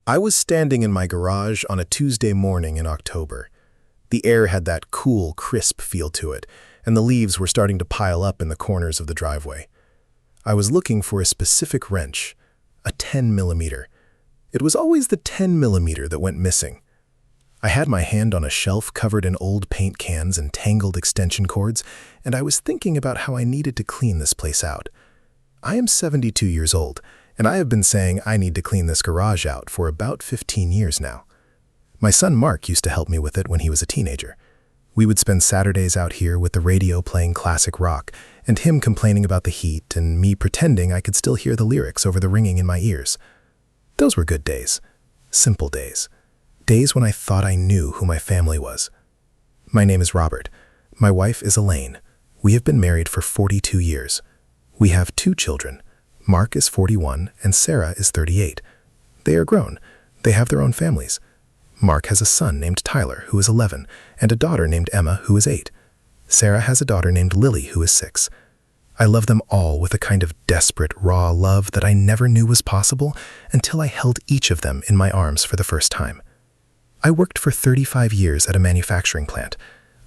I was standing in my garage on a Tuesday morning in October. The air had that cool, crisp feel to it, and the leaves were starting to pile up in the corners of the driveway. I was looking for a specific wrench, a 10 millimeter. It was always the 10 millimeter that went missing. I had my hand on a shelf covered in old paint cans and tangled extension cords, and I was thinking about how I needed to clean this place out. I am 72 years old, and I have been saying I need to clean this garage out for about 15 years now. My son Mark used to help me with it when he was a teenager. We would spend Saturdays out here with the radio playing classic rock, and him complaining about the heat, and me pretending I could still hear the lyrics over the ringing in my ears. Those were good days. Simple days. Days when I thought I knew who my family was. My name is Robert. My wife is Elaine. We have been married for 42 years. We have 2 children. Mark is 41 and Sarah is 38. They are grown. They have their own families. Mark has a son named Tyler, who is 11, and a daughter named Emma, who is 8. Sarah has a daughter named Lily, who is 6. I love them all with a kind of desperate, raw love that I never knew was possible until I held each of them in my arms for the first time. I worked for 35 years at a manufacturing plant.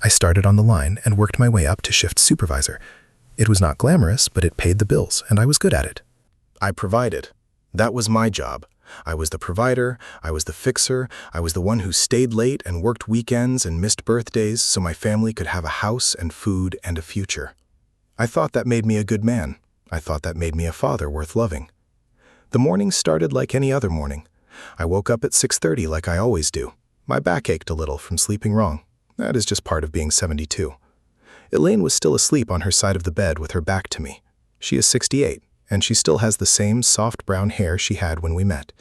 I started on the line and worked my way up to shift supervisor. It was not glamorous, but it paid the bills, and I was good at it. I provided. That was my job. I was the provider, I was the fixer, I was the one who stayed late and worked weekends and missed birthdays so my family could have a house and food and a future. I thought that made me a good man. I thought that made me a father worth loving. The morning started like any other morning. I woke up at 6:30 like I always do. My back ached a little from sleeping wrong. That is just part of being 72. Elaine was still asleep on her side of the bed with her back to me. She is 68, and she still has the same soft brown hair she had when we met.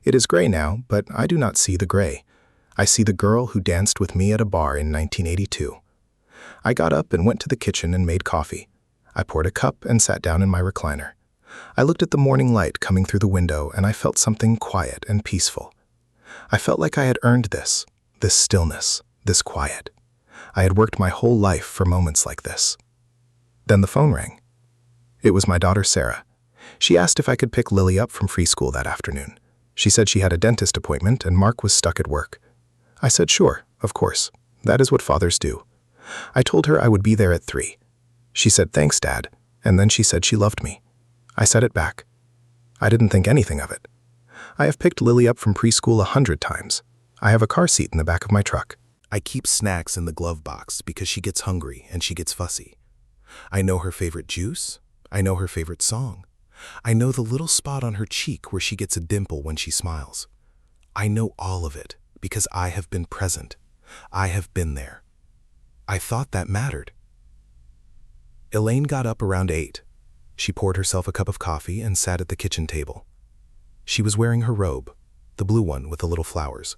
It is gray now, but I do not see the gray. I see the girl who danced with me at a bar in 1982. I got up and went to the kitchen and made coffee. I poured a cup and sat down in my recliner. I looked at the morning light coming through the window, and I felt something quiet and peaceful. I felt like I had earned this stillness, this quiet. I had worked my whole life for moments like this. Then the phone rang. It was my daughter Sarah. She asked if I could pick Lily up from free school that afternoon. She said she had a dentist appointment and Mark was stuck at work. I said sure, of course. That is what fathers do. I told her I would be there at 3. She said thanks, Dad, and then she said she loved me. I said it back. I didn't think anything of it. I have picked Lily up from preschool 100 times. I have a car seat in the back of my truck. I keep snacks in the glove box because she gets hungry and she gets fussy. I know her favorite juice. I know her favorite song. I know the little spot on her cheek where she gets a dimple when she smiles. I know all of it because I have been present. I have been there. I thought that mattered. Elaine got up around 8. She poured herself a cup of coffee and sat at the kitchen table. She was wearing her robe, the blue one with the little flowers.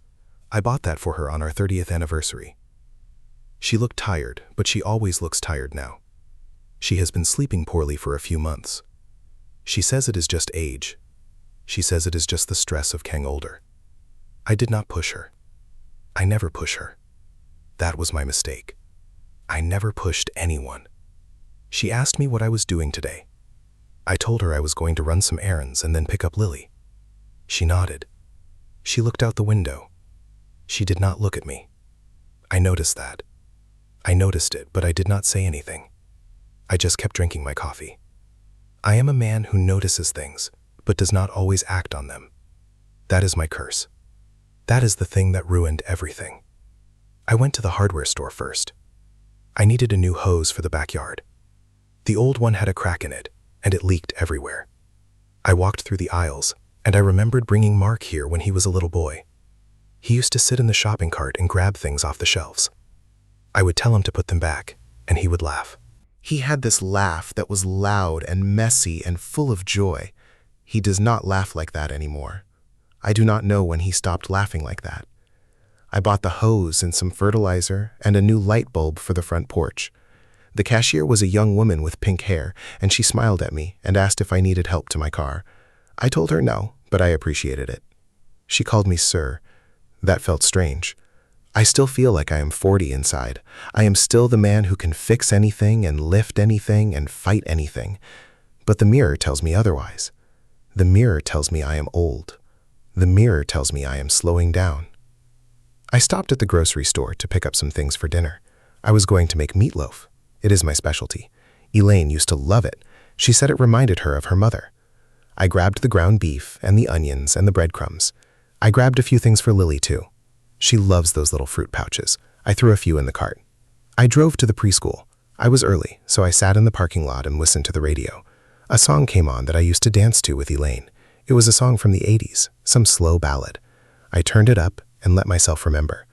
I bought that for her on our 30th anniversary. She looked tired, but she always looks tired now. She has been sleeping poorly for a few months. She says it is just age. She says it is just the stress of getting older. I did not push her. I never push her. That was my mistake. I never pushed anyone. She asked me what I was doing today. I told her I was going to run some errands and then pick up Lily. She nodded. She looked out the window. She did not look at me. I noticed that. I noticed it, but I did not say anything. I just kept drinking my coffee. I am a man who notices things, but does not always act on them. That is my curse. That is the thing that ruined everything. I went to the hardware store first. I needed a new hose for the backyard. The old one had a crack in it, and it leaked everywhere. I walked through the aisles, and I remembered bringing Mark here when he was a little boy. He used to sit in the shopping cart and grab things off the shelves. I would tell him to put them back, and he would laugh. He had this laugh that was loud and messy and full of joy. He does not laugh like that anymore. I do not know when he stopped laughing like that. I bought the hose and some fertilizer and a new light bulb for the front porch. The cashier was a young woman with pink hair, and she smiled at me and asked if I needed help to my car. I told her no, but I appreciated it. She called me sir. That felt strange. I still feel like I am 40 inside. I am still the man who can fix anything and lift anything and fight anything. But the mirror tells me otherwise. The mirror tells me I am old. The mirror tells me I am slowing down. I stopped at the grocery store to pick up some things for dinner. I was going to make meatloaf. It is my specialty. Elaine used to love it. She said it reminded her of her mother. I grabbed the ground beef and the onions and the breadcrumbs. I grabbed a few things for Lily too. She loves those little fruit pouches. I threw a few in the cart. I drove to the preschool. I was early, so I sat in the parking lot and listened to the radio. A song came on that I used to dance to with Elaine. It was a song from the 80s, some slow ballad. I turned it up and let myself remember.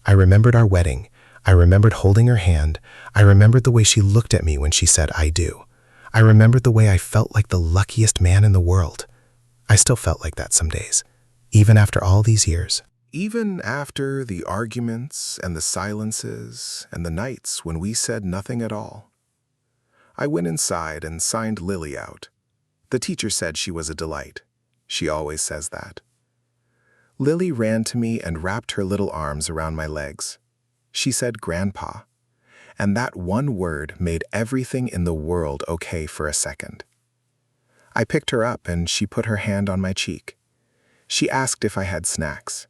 I remembered our wedding. I remembered holding her hand. I remembered the way she looked at me when she said, "I do." I remembered the way I felt like the luckiest man in the world. I still felt like that some days, even after all these years. Even after the arguments and the silences and the nights when we said nothing at all. I went inside and signed Lily out. The teacher said she was a delight. She always says that. Lily ran to me and wrapped her little arms around my legs. She said, "Grandpa." And that one word made everything in the world okay for a second. I picked her up and she put her hand on my cheek. She asked if I had snacks.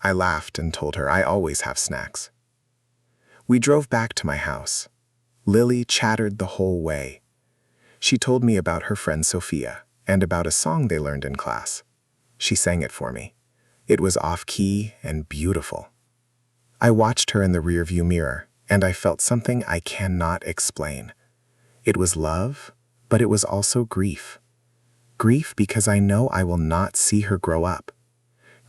I laughed and told her I always have snacks. We drove back to my house. Lily chattered the whole way. She told me about her friend Sophia and about a song they learned in class. She sang it for me. It was off-key and beautiful. I watched her in the rearview mirror, and I felt something I cannot explain. It was love, but it was also grief. Grief because I know I will not see her grow up.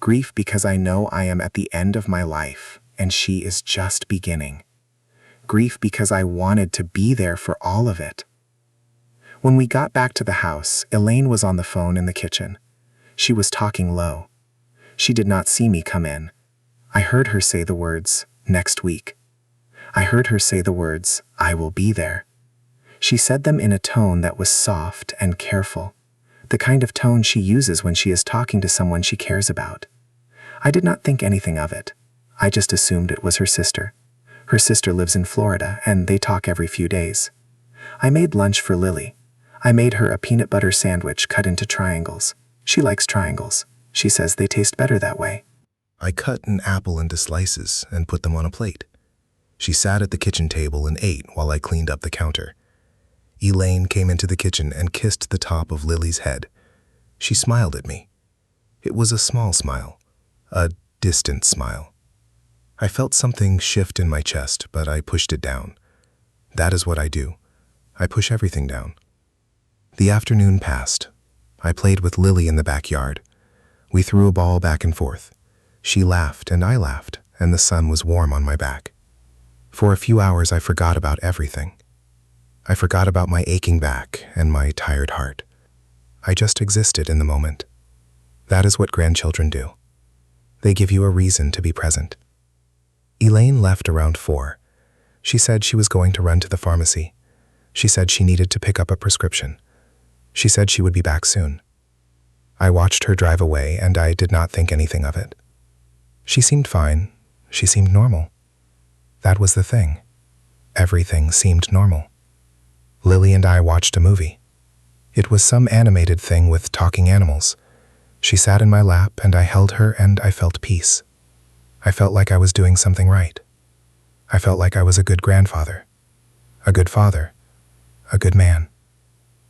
Grief because I know I am at the end of my life, and she is just beginning. Grief because I wanted to be there for all of it. When we got back to the house, Elaine was on the phone in the kitchen. She was talking low. She did not see me come in. I heard her say the words, "Next week." I heard her say the words, "I will be there." She said them in a tone that was soft and careful, the kind of tone she uses when she is talking to someone she cares about. I did not think anything of it. I just assumed it was her sister. Her sister lives in Florida, and they talk every few days. I made lunch for Lily. I made her a peanut butter sandwich cut into triangles. She likes triangles. She says they taste better that way. I cut an apple into slices and put them on a plate. She sat at the kitchen table and ate while I cleaned up the counter. Elaine came into the kitchen and kissed the top of Lily's head. She smiled at me. It was a small smile, a distant smile. I felt something shift in my chest, but I pushed it down. That is what I do. I push everything down. The afternoon passed. I played with Lily in the backyard. We threw a ball back and forth. She laughed and I laughed, and the sun was warm on my back. For a few hours I forgot about everything. I forgot about my aching back and my tired heart. I just existed in the moment. That is what grandchildren do. They give you a reason to be present. Elaine left around 4. She said she was going to run to the pharmacy. She said she needed to pick up a prescription. She said she would be back soon. I watched her drive away and I did not think anything of it. She seemed fine. She seemed normal. That was the thing. Everything seemed normal. Lily and I watched a movie. It was some animated thing with talking animals. She sat in my lap and I held her and I felt peace. I felt like I was doing something right. I felt like I was a good grandfather, a good father, a good man.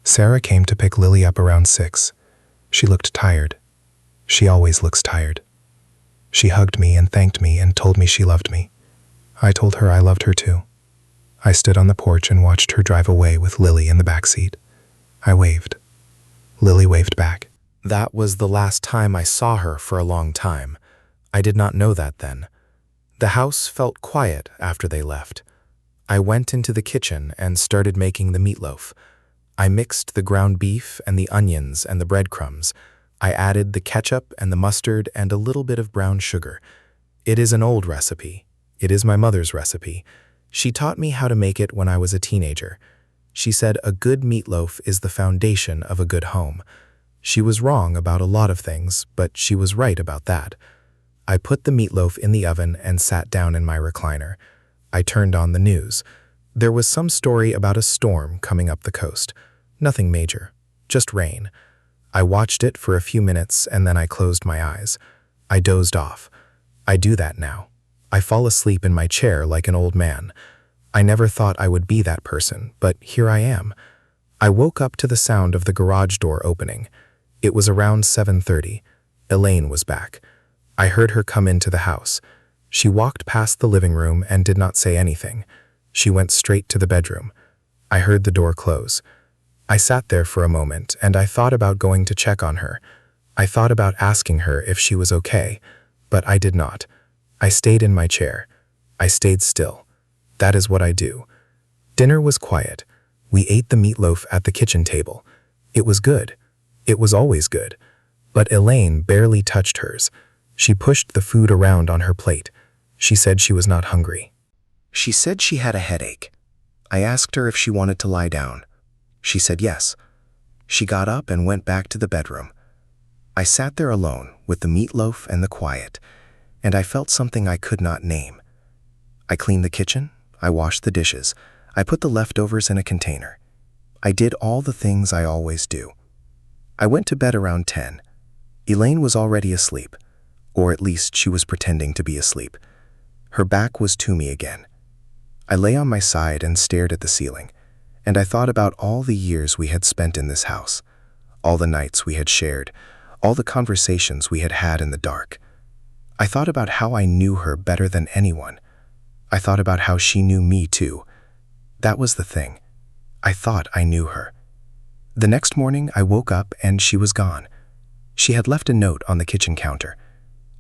Sarah came to pick Lily up around 6. She looked tired. She always looks tired. She hugged me and thanked me and told me she loved me. I told her I loved her too. I stood on the porch and watched her drive away with Lily in the back seat. I waved. Lily waved back. That was the last time I saw her for a long time. I did not know that then. The house felt quiet after they left. I went into the kitchen and started making the meatloaf. I mixed the ground beef and the onions and the breadcrumbs. I added the ketchup and the mustard and a little bit of brown sugar. It is an old recipe. It is my mother's recipe. She taught me how to make it when I was a teenager. She said a good meatloaf is the foundation of a good home. She was wrong about a lot of things, but she was right about that. I put the meatloaf in the oven and sat down in my recliner. I turned on the news. There was some story about a storm coming up the coast. Nothing major, just rain. I watched it for a few minutes and then I closed my eyes. I dozed off. I do that now. I fall asleep in my chair like an old man. I never thought I would be that person, but here I am. I woke up to the sound of the garage door opening. It was around 7:30. Elaine was back. I heard her come into the house. She walked past the living room and did not say anything. She went straight to the bedroom. I heard the door close. I sat there for a moment and I thought about going to check on her. I thought about asking her if she was okay, but I did not. I stayed in my chair. I stayed still. That is what I do. Dinner was quiet. We ate the meatloaf at the kitchen table. It was good. It was always good. But Elaine barely touched hers. She pushed the food around on her plate. She said she was not hungry. She said she had a headache. I asked her if she wanted to lie down. She said yes. She got up and went back to the bedroom. I sat there alone with the meatloaf and the quiet, and I felt something I could not name. I cleaned the kitchen. I washed the dishes. I put the leftovers in a container. I did all the things I always do. I went to bed around 10. Elaine was already asleep, or at least she was pretending to be asleep. Her back was to me again. I lay on my side and stared at the ceiling, and I thought about all the years we had spent in this house, all the nights we had shared, all the conversations we had had in the dark. I thought about how I knew her better than anyone. I thought about how she knew me too. That was the thing. I thought I knew her. The next morning I woke up and she was gone. She had left a note on the kitchen counter.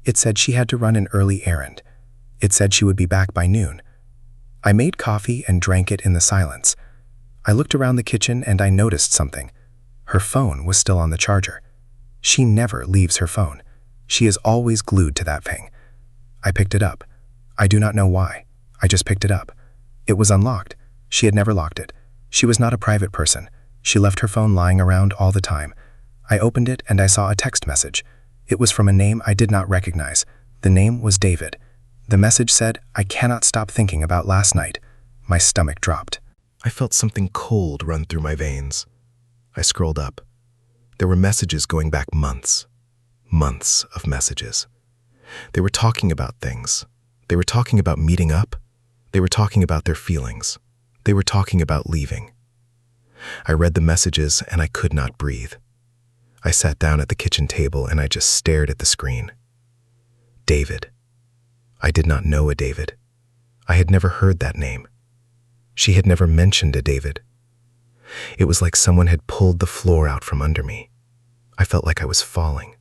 It said she had to run an early errand. It said she would be back by noon. I made coffee and drank it in the silence. I looked around the kitchen and I noticed something. Her phone was still on the charger. She never leaves her phone. She is always glued to that thing. I picked it up. I do not know why. I just picked it up. It was unlocked. She had never locked it. She was not a private person. She left her phone lying around all the time. I opened it and I saw a text message. It was from a name I did not recognize. The name was David. The message said, "I cannot stop thinking about last night." My stomach dropped. I felt something cold run through my veins. I scrolled up. There were messages going back months. Months of messages. They were talking about things. They were talking about meeting up. They were talking about their feelings. They were talking about leaving. I read the messages and I could not breathe. I sat down at the kitchen table and I just stared at the screen. David. I did not know a David. I had never heard that name. She had never mentioned a David. It was like someone had pulled the floor out from under me. I felt like I was falling.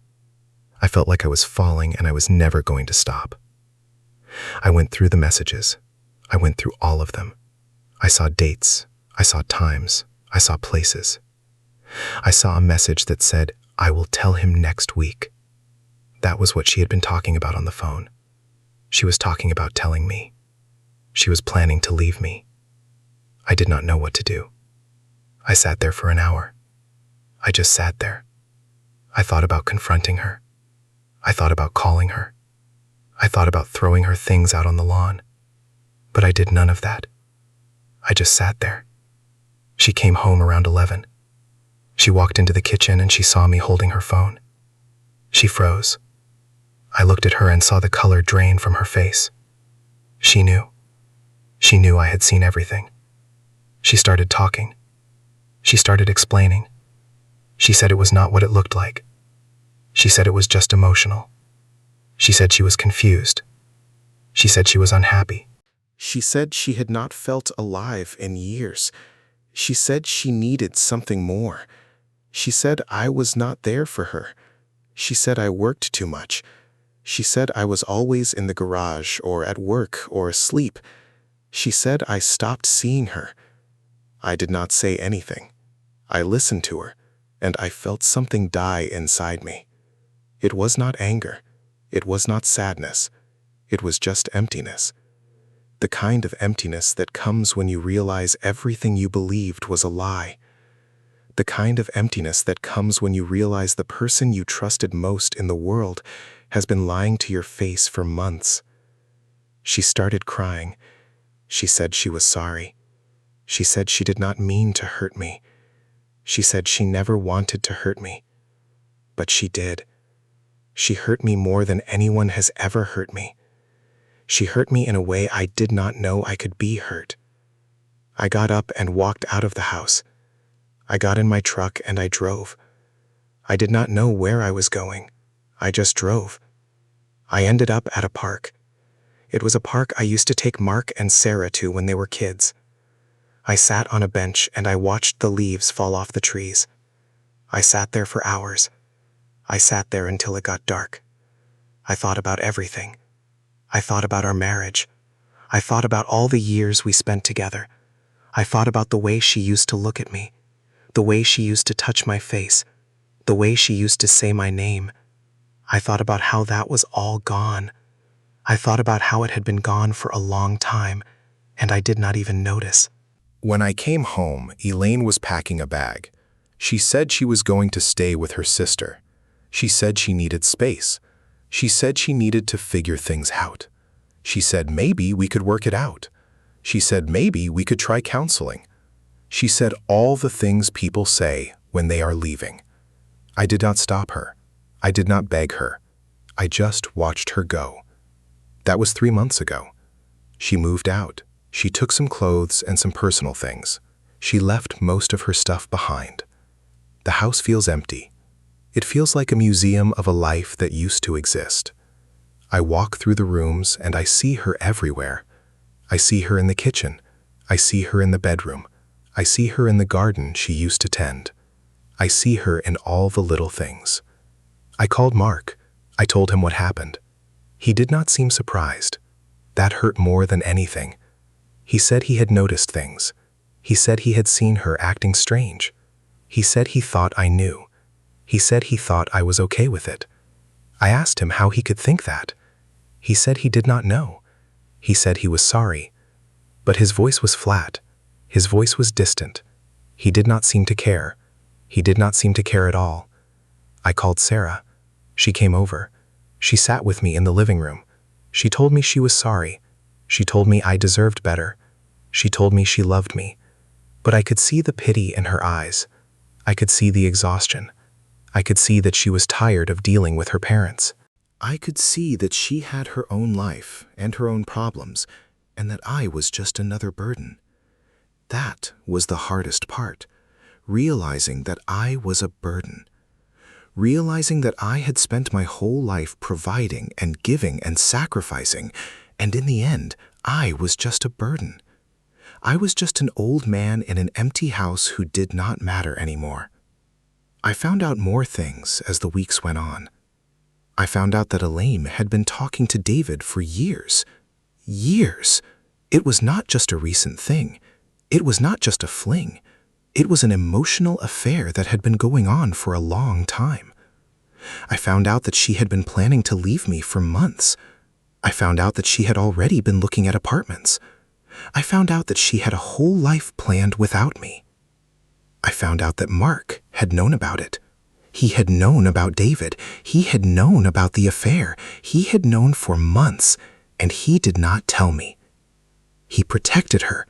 I felt like I was falling and I was never going to stop. I went through the messages. I went through all of them. I saw dates. I saw times. I saw places. I saw a message that said, "I will tell him next week." That was what she had been talking about on the phone. She was talking about telling me. She was planning to leave me. I did not know what to do. I sat there for an hour. I just sat there. I thought about confronting her. I thought about calling her. I thought about throwing her things out on the lawn. But I did none of that. I just sat there. She came home around 11. She walked into the kitchen and she saw me holding her phone. She froze. I looked at her and saw the color drain from her face. She knew. She knew I had seen everything. She started talking. She started explaining. She said it was not what it looked like. She said it was just emotional. She said she was confused. She said she was unhappy. She said she had not felt alive in years. She said she needed something more. She said I was not there for her. She said I worked too much. She said I was always in the garage or at work or asleep. She said I stopped seeing her. I did not say anything. I listened to her, and I felt something die inside me. It was not anger. It was not sadness. It was just emptiness. The kind of emptiness that comes when you realize everything you believed was a lie. The kind of emptiness that comes when you realize the person you trusted most in the world has been lying to your face for months. She started crying. She said she was sorry. She said she did not mean to hurt me. She said she never wanted to hurt me. But she did. She hurt me more than anyone has ever hurt me. She hurt me in a way I did not know I could be hurt. I got up and walked out of the house. I got in my truck and I drove. I did not know where I was going. I just drove. I ended up at a park. It was a park I used to take Mark and Sarah to when they were kids. I sat on a bench and I watched the leaves fall off the trees. I sat there for hours. I sat there until it got dark. I thought about everything. I thought about our marriage. I thought about all the years we spent together. I thought about the way she used to look at me, the way she used to touch my face, the way she used to say my name. I thought about how that was all gone. I thought about how it had been gone for a long time, and I did not even notice. When I came home, Elaine was packing a bag. She said she was going to stay with her sister. She said she needed space. She said she needed to figure things out. She said maybe we could work it out. She said maybe we could try counseling. She said all the things people say when they are leaving. I did not stop her. I did not beg her. I just watched her go. That was 3 months ago. She moved out. She took some clothes and some personal things. She left most of her stuff behind. The house feels empty. It feels like a museum of a life that used to exist. I walk through the rooms and I see her everywhere. I see her in the kitchen. I see her in the bedroom. I see her in the garden she used to tend. I see her in all the little things. I called Mark. I told him what happened. He did not seem surprised. That hurt more than anything. He said he had noticed things. He said he had seen her acting strange. He said he thought I knew. He said he thought I was okay with it. I asked him how he could think that. He said he did not know. He said he was sorry. But his voice was flat. His voice was distant. He did not seem to care. He did not seem to care at all. I called Sarah. She came over. She sat with me in the living room. She told me she was sorry. She told me I deserved better. She told me she loved me. But I could see the pity in her eyes. I could see the exhaustion. I could see that she was tired of dealing with her parents. I could see that she had her own life and her own problems, and that I was just another burden. That was the hardest part, realizing that I was a burden. Realizing that I had spent my whole life providing and giving and sacrificing, and in the end, I was just a burden. I was just an old man in an empty house who did not matter anymore. I found out more things as the weeks went on. I found out that Elaine had been talking to David for years. Years. It was not just a recent thing. It was not just a fling. It was an emotional affair that had been going on for a long time. I found out that she had been planning to leave me for months. I found out that she had already been looking at apartments. I found out that she had a whole life planned without me. I found out that Mark had known about it. He had known about David. He had known about the affair. He had known for months, and he did not tell me. He protected her.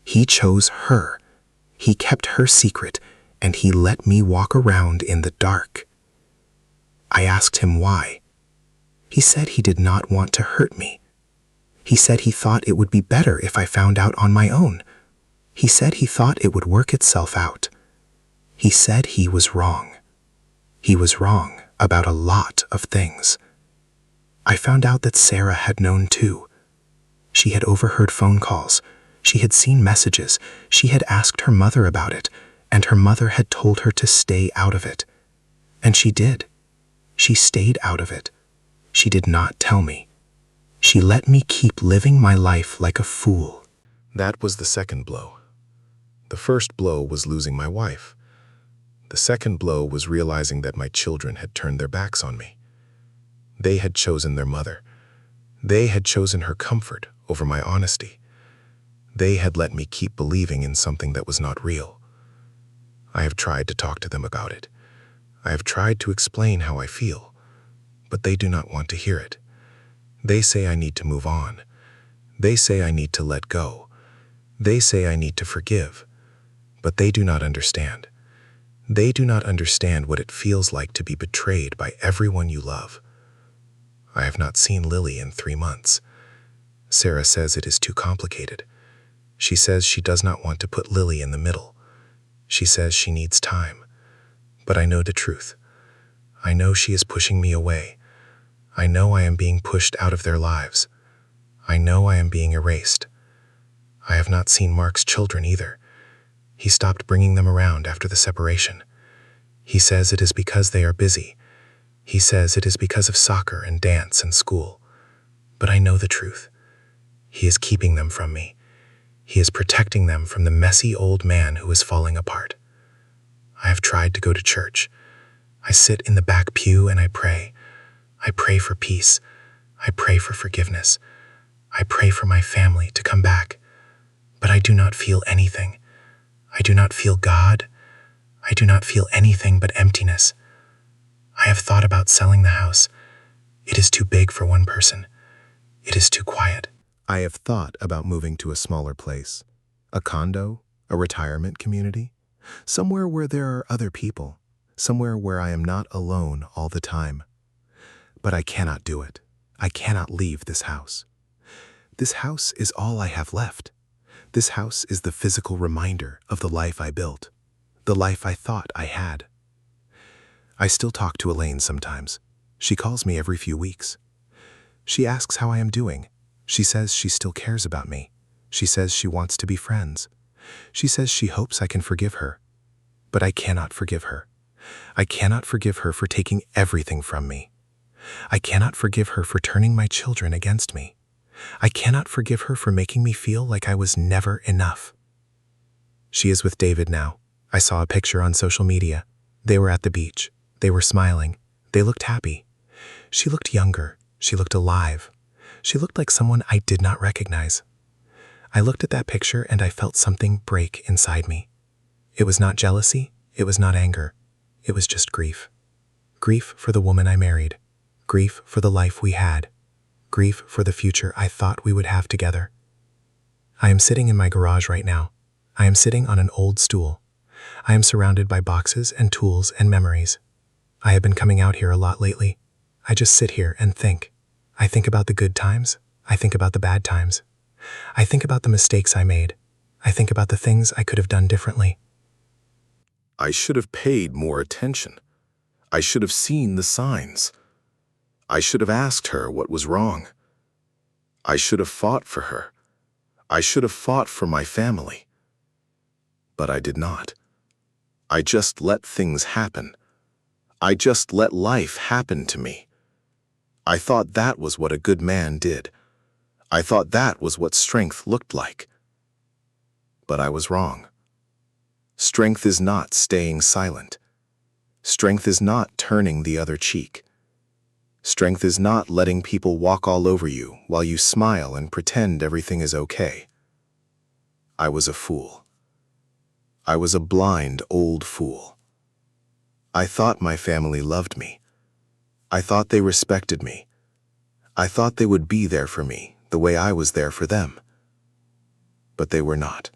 He chose her. He kept her secret, and he let me walk around in the dark. I asked him why. He said he did not want to hurt me. He said he thought it would be better if I found out on my own. He said he thought it would work itself out. He said he was wrong. He was wrong about a lot of things. I found out that Sarah had known too. She had overheard phone calls. She had seen messages. She had asked her mother about it, and her mother had told her to stay out of it. And she did. She stayed out of it. She did not tell me. She let me keep living my life like a fool. That was the second blow. The first blow was losing my wife. The second blow was realizing that my children had turned their backs on me. They had chosen their mother. They had chosen her comfort over my honesty. They had let me keep believing in something that was not real. I have tried to talk to them about it. I have tried to explain how I feel, but they do not want to hear it. They say I need to move on. They say I need to let go. They say I need to forgive, but they do not understand. They do not understand what it feels like to be betrayed by everyone you love. I have not seen Lily in 3 months. Sarah says it is too complicated. She says she does not want to put Lily in the middle. She says she needs time. But I know the truth. I know she is pushing me away. I know I am being pushed out of their lives. I know I am being erased. I have not seen Mark's children either. He stopped bringing them around after the separation. He says it is because they are busy. He says it is because of soccer and dance and school. But I know the truth. He is keeping them from me. He is protecting them from the messy old man who is falling apart. I have tried to go to church. I sit in the back pew and I pray. I pray for peace. I pray for forgiveness. I pray for my family to come back. But I do not feel anything. I do not feel God. I do not feel anything but emptiness. I have thought about selling the house. It is too big for one person. It is too quiet. I have thought about moving to a smaller place, a condo, a retirement community, somewhere where there are other people, somewhere where I am not alone all the time. But I cannot do it. I cannot leave this house. This house is all I have left. This house is the physical reminder of the life I built, the life I thought I had. I still talk to Elaine sometimes. She calls me every few weeks. She asks how I am doing. She says she still cares about me. She says she wants to be friends. She says she hopes I can forgive her. But I cannot forgive her. I cannot forgive her for taking everything from me. I cannot forgive her for turning my children against me. I cannot forgive her for making me feel like I was never enough. She is with David now. I saw a picture on social media. They were at the beach. They were smiling. They looked happy. She looked younger. She looked alive. She looked like someone I did not recognize. I looked at that picture and I felt something break inside me. It was not jealousy. It was not anger. It was just grief. Grief for the woman I married. Grief for the life we had. Grief for the future I thought we would have together. I am sitting in my garage right now. I am sitting on an old stool. I am surrounded by boxes and tools and memories. I have been coming out here a lot lately. I just sit here and think. I think about the good times. I think about the bad times. I think about the mistakes I made. I think about the things I could have done differently. I should have paid more attention. I should have seen the signs. I should have asked her what was wrong. I should have fought for her. I should have fought for my family. But I did not. I just let things happen. I just let life happen to me. I thought that was what a good man did. I thought that was what strength looked like. But I was wrong. Strength is not staying silent. Strength is not turning the other cheek. Strength is not letting people walk all over you while you smile and pretend everything is okay. I was a fool. I was a blind old fool. I thought my family loved me. I thought they respected me. I thought they would be there for me the way I was there for them. But they were not.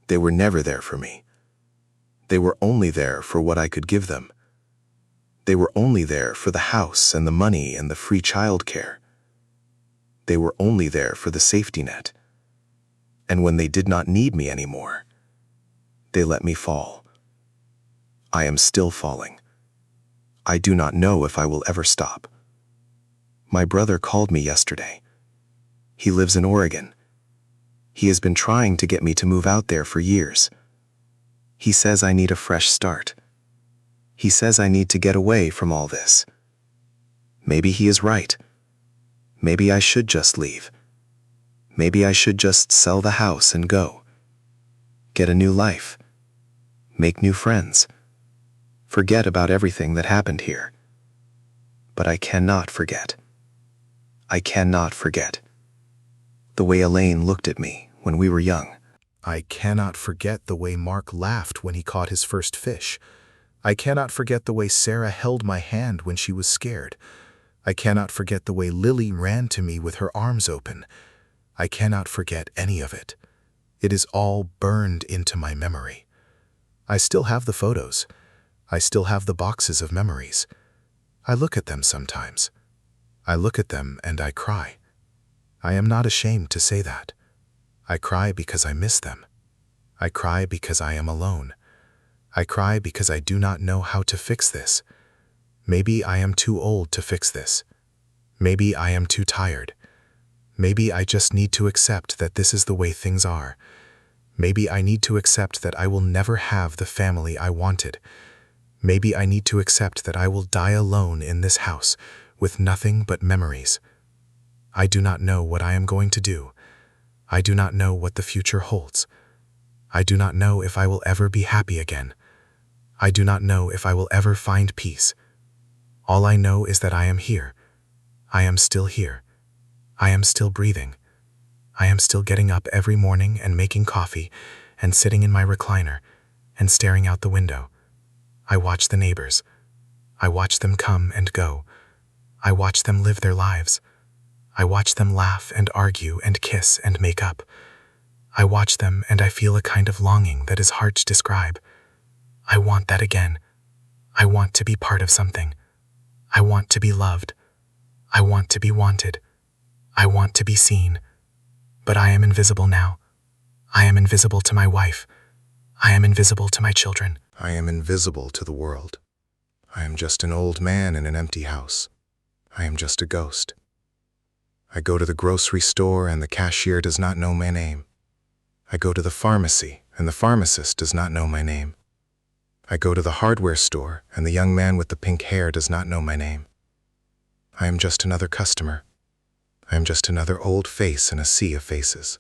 They were never there for me. They were only there for what I could give them. They were only there for the house and the money and the free childcare. They were only there for the safety net. And when they did not need me anymore, they let me fall. I am still falling. I do not know if I will ever stop. My brother called me yesterday. He lives in Oregon. He has been trying to get me to move out there for years. He says I need a fresh start. He says I need to get away from all this. Maybe he is right. Maybe I should just leave. Maybe I should just sell the house and go. Get a new life. Make new friends. Forget about everything that happened here. But I cannot forget. I cannot forget the way Elaine looked at me when we were young. I cannot forget the way Mark laughed when he caught his first fish. I cannot forget the way Sarah held my hand when she was scared. I cannot forget the way Lily ran to me with her arms open. I cannot forget any of it. It is all burned into my memory. I still have the photos. I still have the boxes of memories. I look at them sometimes. I look at them and I cry. I am not ashamed to say that. I cry because I miss them. I cry because I am alone. I cry because I do not know how to fix this. Maybe I am too old to fix this. Maybe I am too tired. Maybe I just need to accept that this is the way things are. Maybe I need to accept that I will never have the family I wanted. Maybe I need to accept that I will die alone in this house with nothing but memories. I do not know what I am going to do. I do not know what the future holds. I do not know if I will ever be happy again. I do not know if I will ever find peace. All I know is that I am here. I am still here. I am still breathing. I am still getting up every morning and making coffee and sitting in my recliner and staring out the window. I watch the neighbors. I watch them come and go. I watch them live their lives. I watch them laugh and argue and kiss and make up. I watch them and I feel a kind of longing that is hard to describe. I want that again. I want to be part of something. I want to be loved. I want to be wanted. I want to be seen. But I am invisible now. I am invisible to my wife. I am invisible to my children. I am invisible to the world. I am just an old man in an empty house. I am just a ghost. I go to the grocery store and the cashier does not know my name. I go to the pharmacy and the pharmacist does not know my name. I go to the hardware store and the young man with the pink hair does not know my name. I am just another customer. I am just another old face in a sea of faces.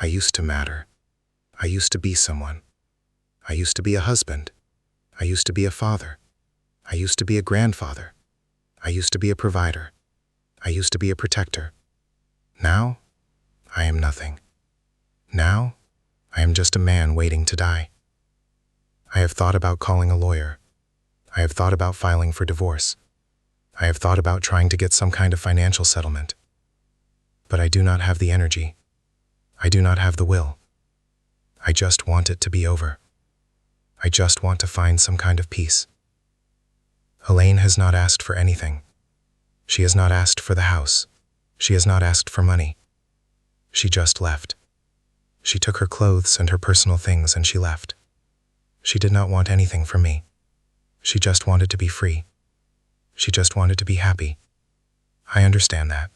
I used to matter. I used to be someone. I used to be a husband. I used to be a father. I used to be a grandfather. I used to be a provider. I used to be a protector. Now, I am nothing. Now, I am just a man waiting to die. I have thought about calling a lawyer. I have thought about filing for divorce. I have thought about trying to get some kind of financial settlement. But I do not have the energy. I do not have the will. I just want it to be over. I just want to find some kind of peace. Elaine has not asked for anything. She has not asked for the house. She has not asked for money. She just left. She took her clothes and her personal things and she left. She did not want anything from me. She just wanted to be free. She just wanted to be happy. I understand that.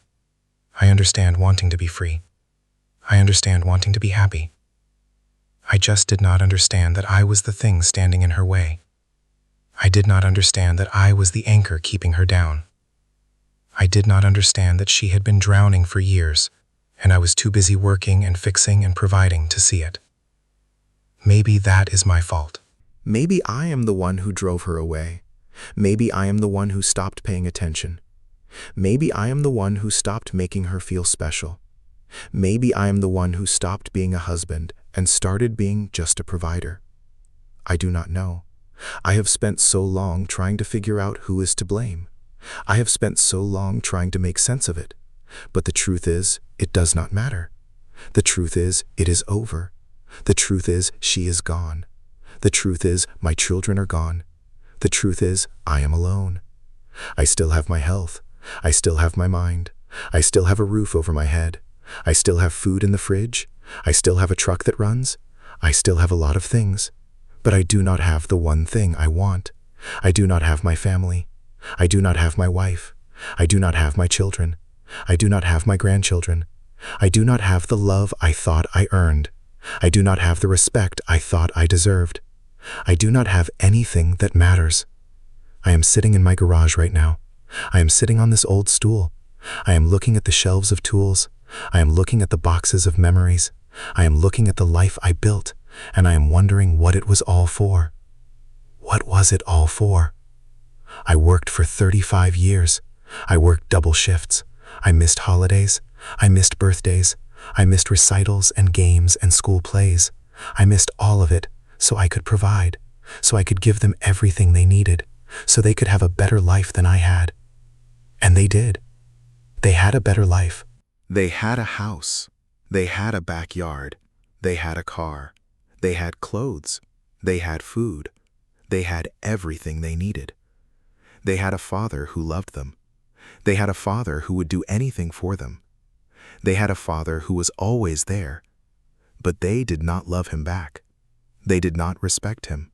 I understand wanting to be free. I understand wanting to be happy. I just did not understand that I was the thing standing in her way. I did not understand that I was the anchor keeping her down. I did not understand that she had been drowning for years, and I was too busy working and fixing and providing to see it. Maybe that is my fault. Maybe I am the one who drove her away. Maybe I am the one who stopped paying attention. Maybe I am the one who stopped making her feel special. Maybe I am the one who stopped being a husband and started being just a provider. I do not know. I have spent so long trying to figure out who is to blame. I have spent so long trying to make sense of it. But the truth is, it does not matter. The truth is, it is over. The truth is, she is gone. The truth is, my children are gone. The truth is, I am alone. I still have my health. I still have my mind. I still have a roof over my head. I still have food in the fridge. I still have a truck that runs. I still have a lot of things. But I do not have the one thing I want. I do not have my family. I do not have my wife. I do not have my children. I do not have my grandchildren. I do not have the love I thought I earned. I do not have the respect I thought I deserved. I do not have anything that matters. I am sitting in my garage right now. I am sitting on this old stool. I am looking at the shelves of tools. I am looking at the boxes of memories. I am looking at the life I built, and I am wondering what it was all for. What was it all for? I worked for 35 years. I worked double shifts. I missed holidays. I missed birthdays. I missed recitals and games and school plays. I missed all of it so I could provide, so I could give them everything they needed, so they could have a better life than I had. And they did. They had a better life. They had a house. They had a backyard. They had a car. They had clothes. They had food. They had everything they needed. They had a father who loved them. They had a father who would do anything for them. They had a father who was always there. But they did not love him back. They did not respect him.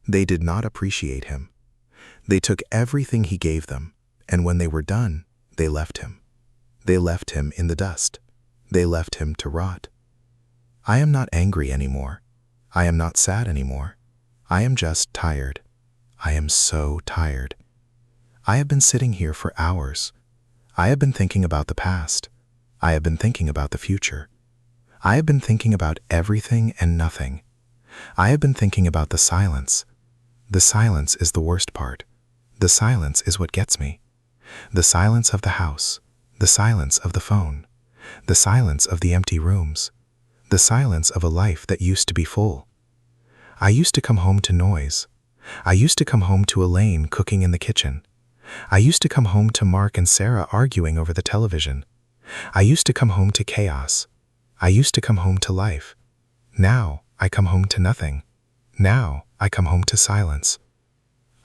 They did not appreciate him. They took everything he gave them, and when they were done, they left him. They left him in the dust. They left him to rot. I am not angry anymore. I am not sad anymore. I am just tired. I am so tired. I have been sitting here for hours. I have been thinking about the past. I have been thinking about the future. I have been thinking about everything and nothing. I have been thinking about the silence. The silence is the worst part. The silence is what gets me. The silence of the house. The silence of the phone. The silence of the empty rooms. The silence of a life that used to be full. I used to come home to noise. I used to come home to Elaine cooking in the kitchen. I used to come home to Mark and Sarah arguing over the television. I used to come home to chaos. I used to come home to life. Now I come home to nothing. Now I come home to silence.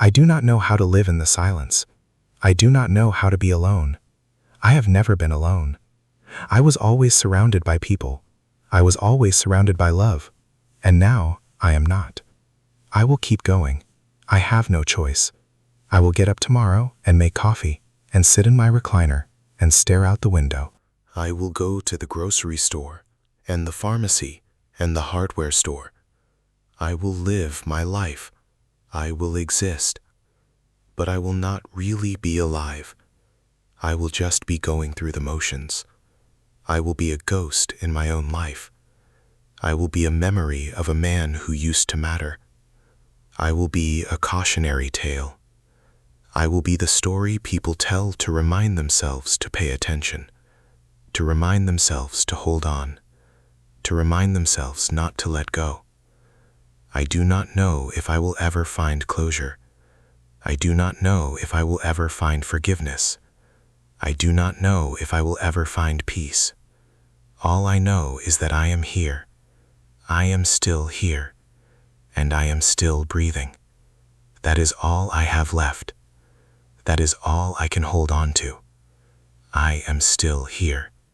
I do not know how to live in the silence. I do not know how to be alone. I have never been alone. I was always surrounded by people. I was always surrounded by love. And now I am not. I will keep going. I have no choice. I will get up tomorrow and make coffee and sit in my recliner and stare out the window. I will go to the grocery store and the pharmacy and the hardware store. I will live my life. I will exist. But I will not really be alive. I will just be going through the motions. I will be a ghost in my own life. I will be a memory of a man who used to matter. I will be a cautionary tale. I will be the story people tell to remind themselves to pay attention, to remind themselves to hold on, to remind themselves not to let go. I do not know if I will ever find closure. I do not know if I will ever find forgiveness. I do not know if I will ever find peace. All I know is that I am here. I am still here, and I am still breathing. That is all I have left. That is all I can hold on to. I am still here.